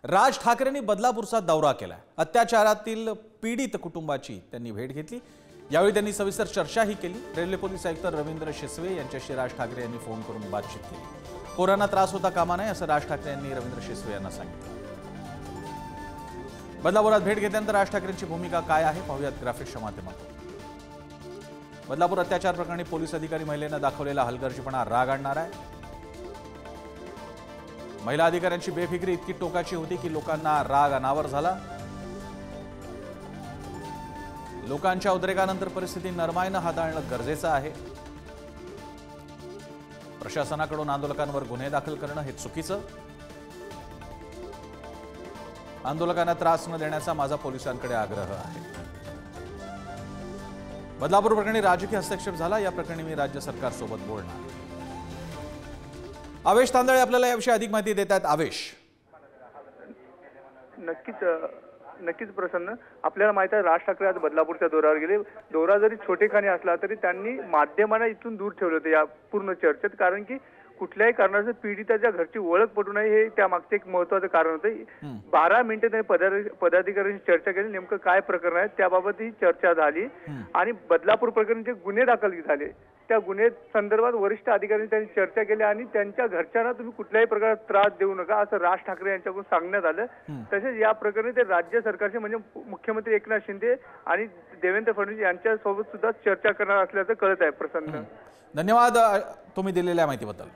राज ठाकरेंनी बदलापूरचा दौरा केला। अत्याचारातील पीडित कुटुंबाची त्यांनी भेट घेतली। यावेळी त्यांनी सविस्तर चर्चाही केली। रेल्वे पोलीस आयुक्त रवींद्र शिसवे यांच्याशी राज ठाकरे यांनी फोन करून बातचीत केली। पोरांना त्रास होता कामा नये असं राज ठाकरे यांनी रवींद्र शिसवे यांना सांगितलं। बदलापुरात भेट घेतल्यानंतर राज ठाकरेंची भूमिका काय आहे पाहूयात ग्राफिक्सच्या माध्यमातून। बदलापूर अत्याचार प्रकरणी पोलीस अधिकारी महिलेने दाखवलेला हलगर्जीपणा राग आणणारा आहे। महिला अधिकाऱ्यांची बेफिक्री इतकी टोकाची होती की लोकांना राग अनावर झाला। लोकांच्या उद्रेकानंतर परिस्थिती नरमाईने हाताळणं गरजेचं आहे। प्रशासनाकडून आंदोलकांवर गुन्हे दाखल करणं हे चुकीचं। आंदोलकांना त्रास न देण्याचा माझा पोलिसांकडे आग्रह आहे। बदलापूर प्रकरणी राजकीय हस्तक्षेप झाला। या प्रकरणी मी राज्य सरकारसोबत बोलणार। आवेश तांदळे आपल्याला याविषयी अधिक माहिती देतात। आवेश, नक्कीच प्रसन्न, आपल्याला माहिती आहे राज ठाकरे आज बदलापूरच्या दौऱ्यावर गेले। दौरा जरी छोटेखानी असला तरी त्यांनी माध्यमांना इथून दूर ठेवलं होतं या पूर्ण चर्चेत, कारण की कुठल्याही कारणाचं पीडिताच्या घरची ओळख पटू नये हे त्यामागचे एक महत्त्वाचं कारण होतं। 12 मिनिटे त्यांनी पदाधिकाऱ्यांशी चर्चा केली। नेमकं काय प्रकरण आहे त्याबाबत ही चर्चा झाली आणि बदलापूर प्रकरणी जे गुन्हे दाखल झाले त्या गुन्हे संदर्भात वरिष्ठ अधिकाऱ्यांनी त्यांनी चर्चा केली आणि त्यांच्या घरच्यांना तुम्ही कुठल्याही प्रकारात त्रास देऊ नका असं राज ठाकरे यांच्याकडून सांगण्यात आलं। तसेच या प्रकरणी ते राज्य सरकारचे म्हणजे मुख्यमंत्री एकनाथ शिंदे आणि देवेंद्र फडणवीस यांच्यासोबत सुद्धा चर्चा करणार असल्याचं कळत आहे। प्रसन्न, धन्यवाद तुम्ही दिलेल्या माहितीबद्दल।